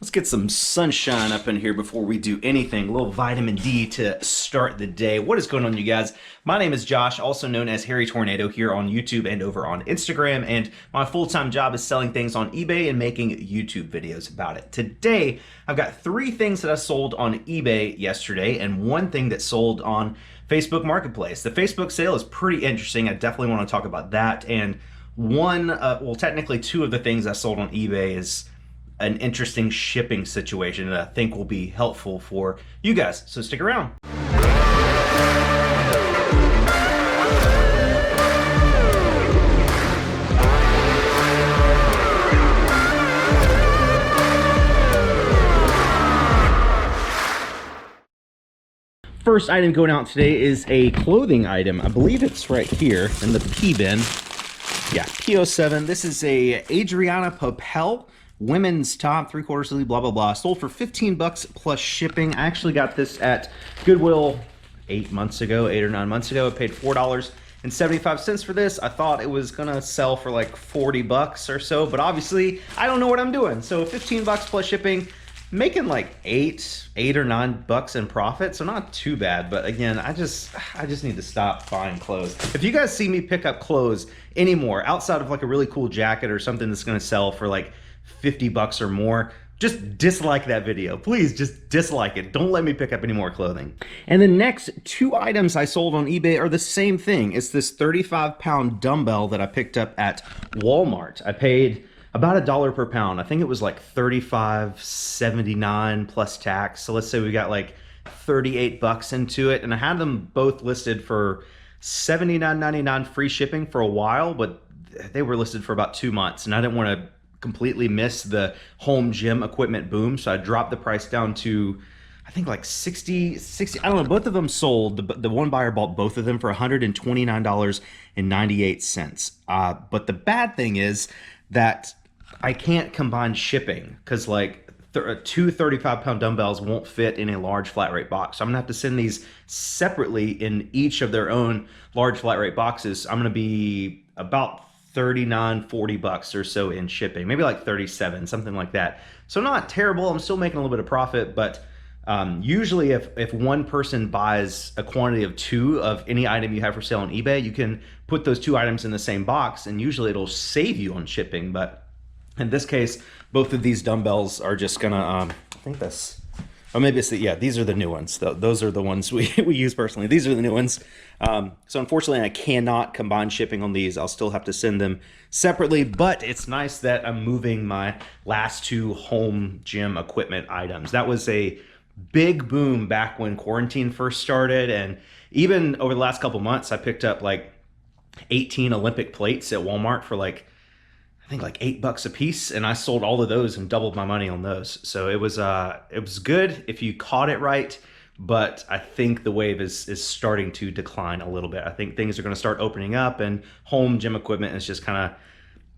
Let's get some sunshine up in here before we do anything. A little vitamin D to start the day. What is going on, you guys? My name is Josh, also known as Hairytornado here on YouTube and over on Instagram. And my full-time job is selling things on eBay and making YouTube videos about it. Today, I've got 3 things that I sold on eBay yesterday and 1 thing that sold on Facebook Marketplace. The Facebook sale is pretty interesting. I definitely want to talk about that. And technically 2 of the things I sold on eBay is an interesting shipping situation that I think will be helpful for you guys. So stick around. First item going out today is a clothing item. I believe it's right here in the P bin. Yeah, P07. This is a Adriana Papel women's top, 3/4 sleeve, blah, blah, blah. Sold for 15 bucks plus shipping. I actually got this at Goodwill 8 or 9 months ago. I paid $4.75 for this. I thought it was gonna sell for like 40 bucks or so, but obviously I don't know what I'm doing. So 15 bucks plus shipping, making like 8 or 9 bucks in profit. So not too bad, but again, I just need to stop buying clothes. If you guys see me pick up clothes anymore, outside of like a really cool jacket or something that's gonna sell for like 50 bucks or more, just dislike that video. Please just dislike it. Don't let me pick up any more clothing. And the next 2 items I sold on eBay are the same thing. It's this 35-pound dumbbell that I picked up at Walmart. I paid about $1 per pound. I think it was like $35.79 plus tax. So let's say we got like 38 bucks into it. And I had them both listed for $79.99 free shipping for a while, but they were listed for about 2 months. And I didn't want to completely miss the home gym equipment boom, so I dropped the price down to I think like 60. I don't know. Both of them sold. The one buyer bought both of them for $129.98. But the bad thing is that I can't combine shipping because like 2 35-pound dumbbells won't fit in a large flat rate box. So I'm gonna have to send these separately in each of their own large flat rate boxes. I'm gonna be about 39-40 bucks or so in shipping, maybe like 37, something like that. So not terrible. I'm still making a little bit of profit, but usually if one person buys a quantity of 2 of any item you have for sale on eBay, you can put those 2 items in the same box and usually it'll save you on shipping. But in this case, both of these dumbbells are just gonna, I think that's, or maybe it's yeah, these are the new ones. Those are the ones we use personally. These are the new ones. So unfortunately, I cannot combine shipping on these. I'll still have to send them separately, but it's nice that I'm moving my last 2 home gym equipment items. That was a big boom back when quarantine first started. And even over the last couple months, I picked up like 18 Olympic plates at Walmart for like, I think like 8 bucks a piece, and I sold all of those and doubled my money on those. So it was good if you caught it right, but I think the wave is starting to decline a little bit. I think things are going to start opening up, and home gym equipment is just kind of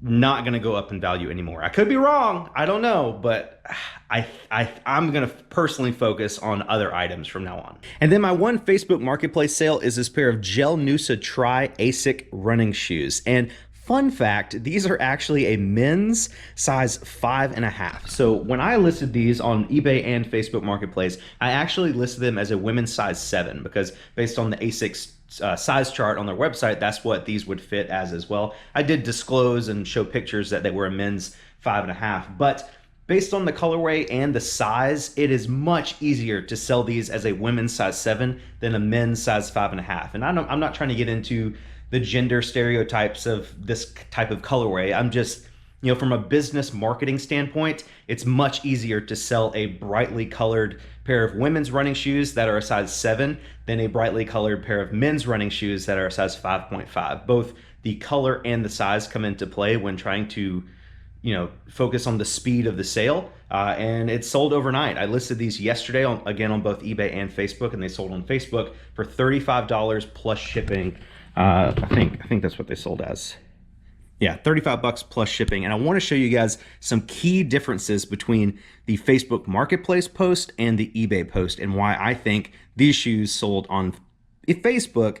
not going to go up in value anymore. I could be wrong, I don't know, but I'm going to personally focus on other items from now on. And then my one Facebook Marketplace sale is this pair of Gel Noosa Tri ASIC running shoes. And fun fact, these are actually a men's size 5.5. So when I listed these on eBay and Facebook Marketplace, I actually listed them as a women's size 7 because based on the ASICS size chart on their website, that's what these would fit as well. I did disclose and show pictures that they were a men's 5.5, but based on the colorway and the size, it is much easier to sell these as a women's size 7 than a men's size 5.5. And I'm not trying to get into the gender stereotypes of this type of colorway. I'm just, you know, from a business marketing standpoint, it's much easier to sell a brightly colored pair of women's running shoes that are a size 7 than a brightly colored pair of men's running shoes that are a size 5.5. Both the color and the size come into play when trying to, you know, focus on the speed of the sale. And it sold overnight. I listed these yesterday again on both eBay and Facebook, and they sold on Facebook for $35 plus shipping. I think that's what they sold as. Yeah, 35 bucks plus shipping. And I want to show you guys some key differences between the Facebook Marketplace post and the eBay post and why I think these shoes sold on Facebook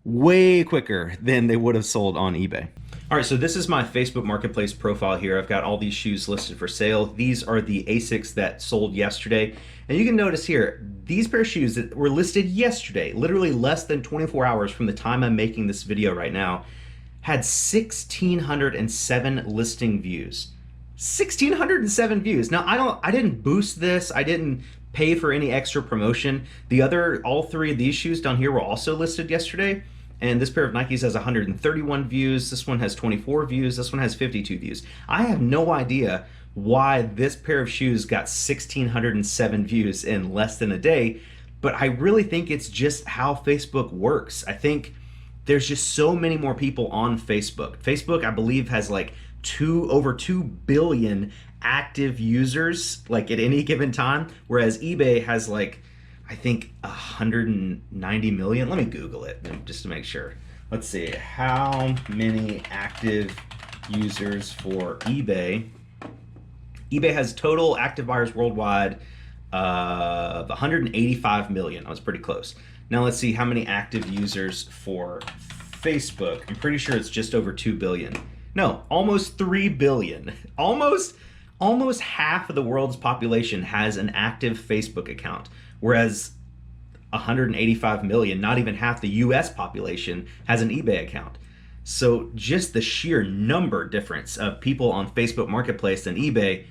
way quicker than they would have sold on eBay. All right, so this is my Facebook Marketplace profile here. I've got all these shoes listed for sale. These are the Asics that sold yesterday. And you can notice here, these pair of shoes that were listed yesterday, literally less than 24 hours from the time I'm making this video right now, had 1,607 listing views. 1,607 views. Now, I didn't boost this. I didn't pay for any extra promotion. All three of these shoes down here were also listed yesterday. And this pair of Nikes has 131 views. This one has 24 views. This one has 52 views. I have no idea why this pair of shoes got 1,607 views in less than a day, but I really think it's just how Facebook works. I think there's just so many more people on Facebook. Facebook, I believe, has like over 2 billion active users like at any given time, whereas eBay has like, I think 190 million. Let me Google it just to make sure. Let's see, how many active users for eBay? eBay has total active buyers worldwide of 185 million. I was pretty close. Now let's see how many active users for Facebook. I'm pretty sure it's just over 2 billion. No, almost 3 billion. Almost half of the world's population has an active Facebook account, whereas 185 million, not even half the US population, has an eBay account. So just the sheer number difference of people on Facebook Marketplace and eBay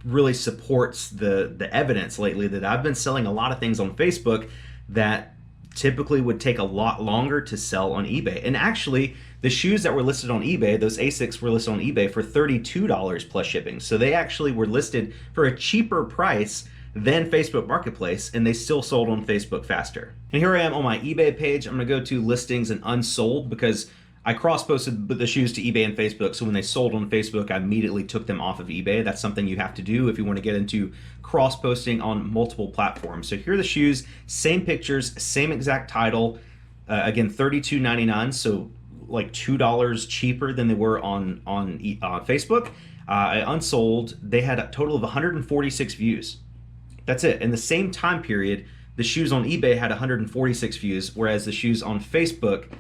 really supports the evidence lately that I've been selling a lot of things on Facebook that typically would take a lot longer to sell on eBay. And actually, the shoes that were listed on eBay, those Asics were listed on eBay for $32 plus shipping. So they actually were listed for a cheaper price than Facebook Marketplace, and they still sold on Facebook faster. And here I am on my eBay page. I'm gonna go to listings and unsold because I cross-posted the shoes to eBay and Facebook, so when they sold on Facebook, I immediately took them off of eBay. That's something you have to do if you want to get into cross-posting on multiple platforms. So here are the shoes, same pictures, same exact title, again, $32.99, so like $2 cheaper than they were on Facebook. I unsold. They had a total of 146 views. That's it. In the same time period, the shoes on eBay had 146 views, whereas the shoes on Facebook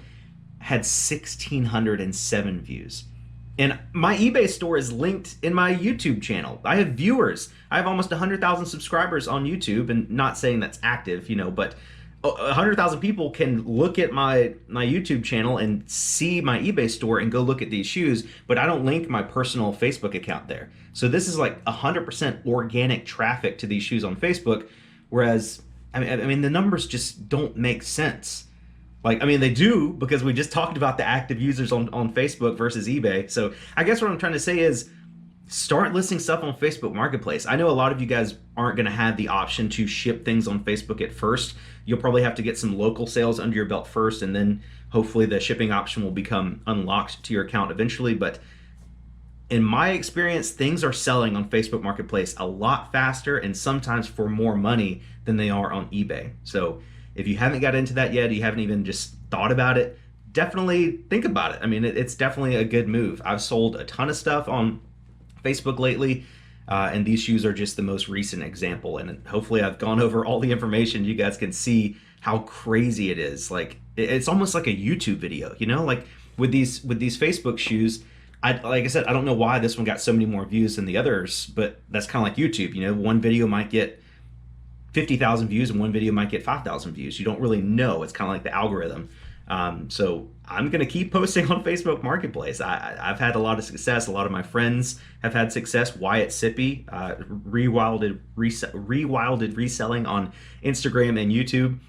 had 1,607 views. And my eBay store is linked in my YouTube channel. I have viewers. I have almost 100,000 subscribers on YouTube, and not saying that's active, but 100,000 people can look at my YouTube channel and see my eBay store and go look at these shoes, but I don't link my personal Facebook account there. So this is like 100% organic traffic to these shoes on Facebook, whereas, I mean, the numbers just don't make sense. They do, because we just talked about the active users on Facebook versus eBay. So I guess what I'm trying to say is start listing stuff on Facebook Marketplace. I know a lot of you guys aren't going to have the option to ship things on Facebook at first. You'll probably have to get some local sales under your belt first, and then hopefully the shipping option will become unlocked to your account eventually. But in my experience, things are selling on Facebook Marketplace a lot faster and sometimes for more money than they are on eBay. So if you haven't got into that yet, you haven't even just thought about it, definitely think about it. I mean, it's definitely a good move. I've sold a ton of stuff on Facebook lately, and these shoes are just the most recent example. And hopefully I've gone over all the information. You guys can see how crazy it is. Like, it's almost like a YouTube video, like with these Facebook shoes. Like I said, I don't know why this one got so many more views than the others, but that's kind of like YouTube. One video might get 50,000 views and one video might get 5,000 views. You don't really know. It's kind of like the algorithm. So I'm going to keep posting on Facebook Marketplace. I've had a lot of success. A lot of my friends have had success. Wyatt Sippy, rewilded reselling on Instagram and YouTube.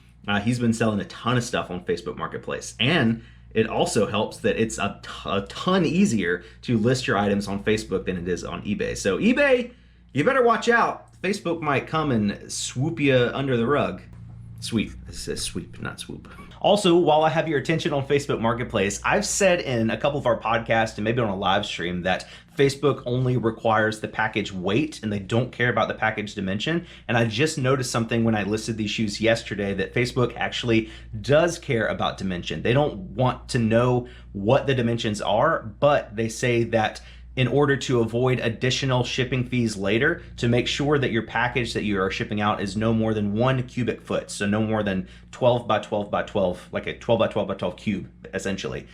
He's been selling a ton of stuff on Facebook Marketplace. And it also helps that it's a ton easier to list your items on Facebook than it is on eBay. So eBay, you better watch out. Facebook might come and swoop you under the rug. Sweep. It says sweep, not swoop. Also, while I have your attention on Facebook Marketplace, I've said in a couple of our podcasts and maybe on a live stream that Facebook only requires the package weight and they don't care about the package dimension. And I just noticed something when I listed these shoes yesterday, that Facebook actually does care about dimension. They don't want to know what the dimensions are, but they say that in order to avoid additional shipping fees later, to make sure that your package that you are shipping out is no more than 1 cubic foot. So no more than 12 by 12 by 12, like a 12 by 12 by 12 cube, essentially.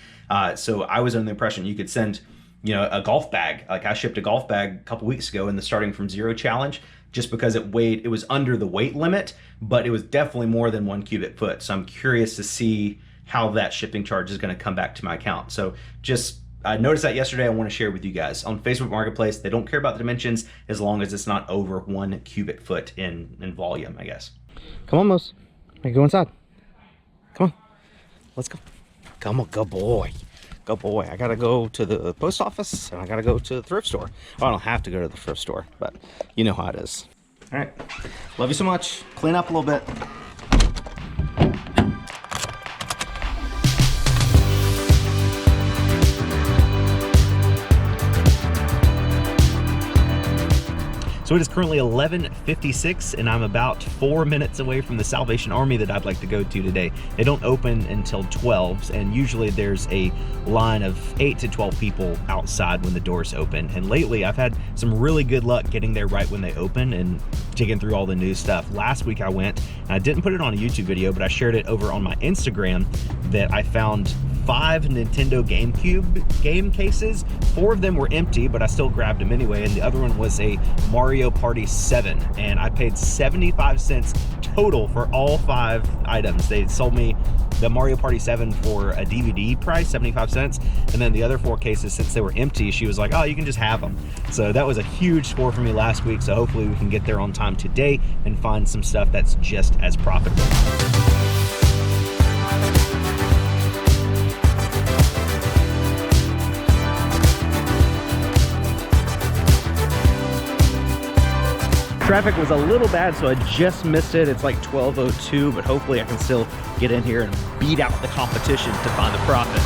So I was under the impression you could send, you know, a golf bag. Like I shipped a golf bag a couple weeks ago in the Starting From Zero challenge, just because it was under the weight limit, but it was definitely more than 1 cubic foot. So I'm curious to see how that shipping charge is going to come back to my account. So I noticed that yesterday. I want to share with you guys. On Facebook Marketplace, they don't care about the dimensions as long as it's not over 1 cubic foot in volume, I guess. Come on, Mose. I can go inside. Come on. Let's go. Come on, good boy. Good boy. I got to go to the post office and I got to go to the thrift store. Well, I don't have to go to the thrift store, but you know how it is. All right. Love you so much. Clean up a little bit. So it is currently 11:56 and I'm about 4 minutes away from the Salvation Army that I'd like to go to today. They don't open until 12 and usually there's a line of 8 to 12 people outside when the doors open. And lately I've had some really good luck getting there right when they open and digging through all the new stuff. Last week I went, and I didn't put it on a YouTube video, but I shared it over on my Instagram that I found 5 Nintendo GameCube game cases. 4 of them were empty, but I still grabbed them anyway, and the other one was a Mario Party 7, and I paid 75 cents total for all 5 items. They sold me the Mario Party 7 for a DVD price, 75 cents, and then the other 4 cases, since they were empty, she was like, oh, you can just have them. So that was a huge score for me last week, so hopefully we can get there on time today and find some stuff that's just as profitable. Traffic was a little bad, so I just missed it. It's like 12:02, but hopefully I can still get in here and beat out the competition to find the profit.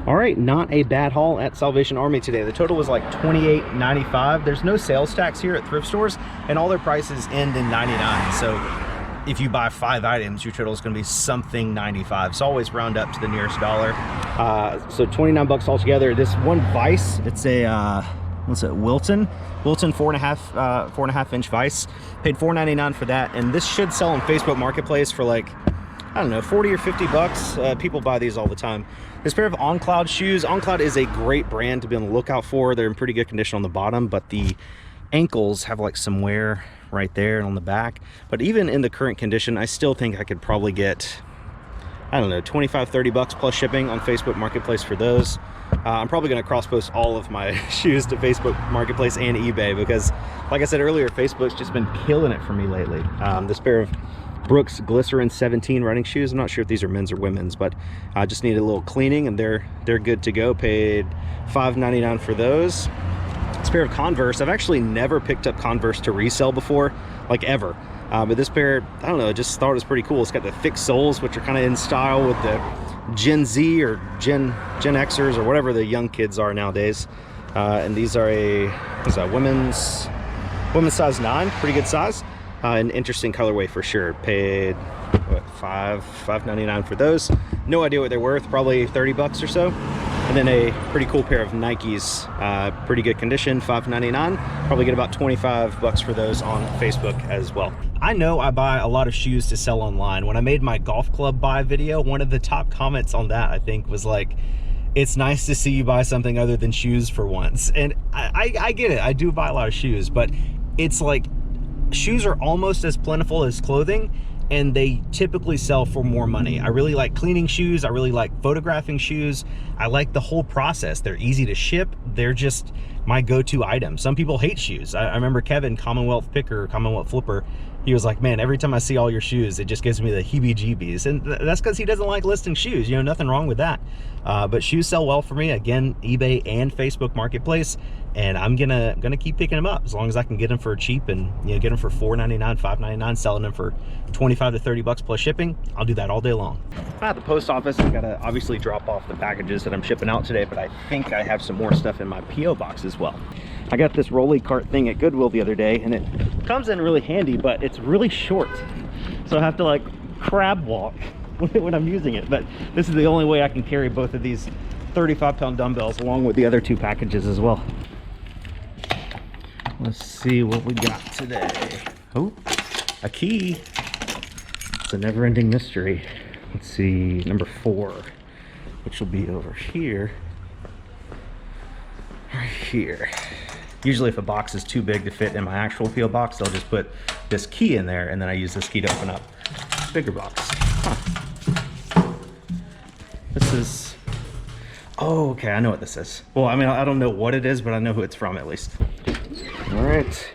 All right, not a bad haul at Salvation Army today. The total was like $28.95. There's no sales tax here at thrift stores, and all their prices end in 99. So if you buy 5 items, your total is going to be something 95. So always round up to the nearest dollar. So 29 bucks altogether. This one vise, it's a what's it, Wilton 4.5 inch vise. Paid $4.99 for that, and this should sell on Facebook Marketplace for like, I don't know, 40 or 50 bucks. People buy these all the time. This pair of On Cloud shoes. On Cloud is a great brand to be on the lookout for. They're in pretty good condition on the bottom, but the ankles have like some wear right there and on the back. But even in the current condition, I still think I could probably get, I don't know, 25, 30 bucks plus shipping on Facebook Marketplace for those. I'm probably going to cross-post all of my shoes to Facebook Marketplace and eBay because, like I said earlier, Facebook's just been killing it for me lately. This pair of Brooks Glycerin 17 running shoes. I'm not sure if these are men's or women's, but I just need a little cleaning and they're good to go. Paid $5.99 for those. This pair of Converse, I've actually never picked up Converse to resell before, like ever. But this pair, I don't know, I just thought it was pretty cool. It's got the thick soles, which are kind of in style with the Gen Z or Gen Xers or whatever the young kids are nowadays. And these are what's that, women's size 9, pretty good size. An interesting colorway for sure. Paid what, $5.99 for those. No idea what they're worth, probably 30 bucks or so. And then a pretty cool pair of Nikes, pretty good condition, $5.99. Probably get about 25 bucks for those on Facebook as well. I know I buy a lot of shoes to sell online. When I made my golf club buy video, one of the top comments on that, I think, was like, it's nice to see you buy something other than shoes for once. And I get it, I do buy a lot of shoes, but it's like, shoes are almost as plentiful as clothing, and they typically sell for more money. I really like cleaning shoes. I really like photographing shoes. I like the whole process. They're easy to ship. They're just my go-to item. Some people hate shoes. I remember Kevin, Commonwealth Picker, Commonwealth Flipper, he was like, man, every time I see all your shoes, it just gives me the heebie-jeebies. And that's because he doesn't like listing shoes. You know, nothing wrong with that. But shoes sell well for me. Again, eBay and Facebook Marketplace. And I'm gonna keep picking them up as long as I can get them for cheap, and you know, get them for $4.99, $5.99, selling them for 25 to 30 bucks plus shipping. I'll do that all day long. I'm at the post office. I gotta obviously drop off the packages that I'm shipping out today, but I think I have some more stuff in my PO box as well. I got this rolly cart thing at Goodwill the other day, and it comes in really handy, but it's really short, so I have to like crab walk when I'm using it. But this is the only way I can carry both of these 35-pound dumbbells along with the other two packages as well. Let's see what we got today. Oh, a key. It's a never-ending mystery. Let's see, number 4, which will be over here. Right here. Usually if a box is too big to fit in my actual PO box, I'll just put this key in there, and then I use this key to open up a bigger box. Huh. This is... Oh, okay, I know what this is. Well, I mean, I don't know what it is, but I know who it's from at least. All right.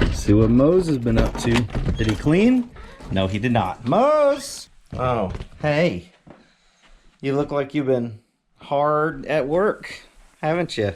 Let's see what Mose has been up to. Did he clean? No, he did not. Mose! Oh, hey. You look like you've been hard at work, haven't you?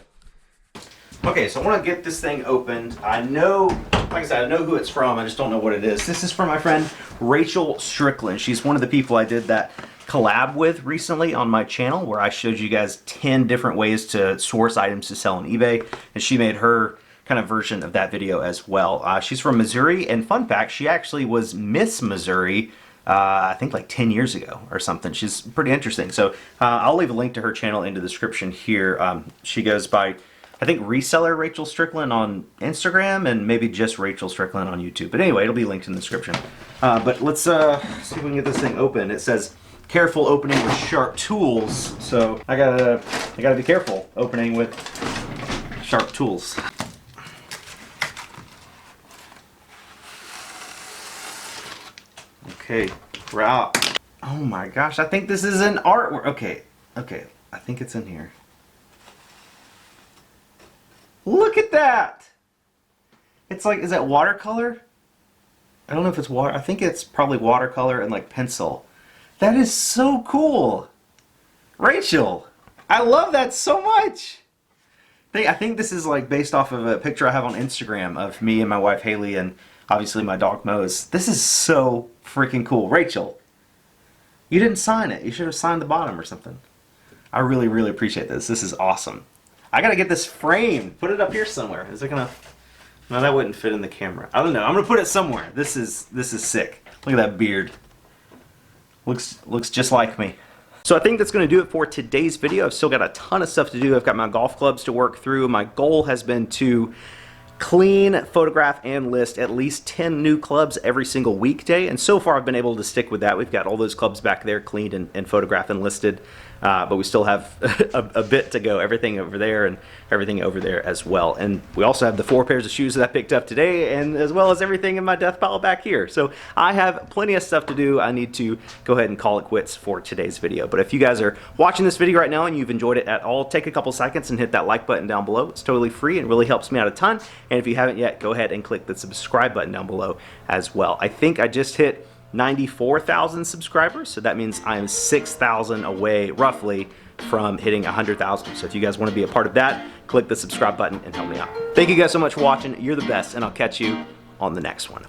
Okay, so I want to get this thing opened. I know, like I said, I know who it's from. I just don't know what it is. This is from my friend Rachel Strickland. She's one of the people I did that collab with recently on my channel, where I showed you guys 10 different ways to source items to sell on eBay, and she made her kind of version of that video as well. She's from Missouri, and fun fact, she actually was Miss Missouri I think like 10 years ago or something. She's pretty interesting. So I'll leave a link to her channel in the description here. She goes by, I think, Reseller Rachel Strickland on Instagram, and maybe just Rachel Strickland on YouTube. But anyway, it'll be linked in the description. But let's see if we can get this thing open. It says, careful opening with sharp tools. So I gotta be careful opening with sharp tools. Okay, wow. Oh my gosh, I think this is an artwork. Okay, I think it's in here. Look at that! It's like, is that watercolor? I don't know if it's water. I think it's probably watercolor and like pencil. That is so cool! Rachel, I love that so much! I think this is like based off of a picture I have on Instagram of me and my wife Haley and obviously my dog Mose. This is so freaking cool. Rachel, you didn't sign it. You should have signed the bottom or something. I really, really appreciate this. This is awesome. I gotta get this framed. Put it up here somewhere. Is it gonna... No, that wouldn't fit in the camera. I don't know. I'm gonna put it somewhere. This is sick. Look at that beard. Looks just like me. So I think that's going to do it for today's video. I've still got a ton of stuff to do. I've got my golf clubs to work through. My goal has been to clean, photograph, and list at least 10 new clubs every single weekday. And so far I've been able to stick with that. We've got all those clubs back there cleaned and photographed and listed. But we still have a bit to go. Everything over there and everything over there as well. And we also have the 4 pairs of shoes that I picked up today, and as well as everything in my death pile back here. So I have plenty of stuff to do. I need to go ahead and call it quits for today's video. But if you guys are watching this video right now and you've enjoyed it at all, take a couple seconds and hit that like button down below. It's totally free and really helps me out a ton. And if you haven't yet, go ahead and click the subscribe button down below as well. I think I just hit 94,000 subscribers, so that means I am 6,000 away roughly from hitting 100,000. So if you guys want to be a part of that, click the subscribe button and help me out. Thank you guys so much for watching. You're the best, and I'll catch you on the next one.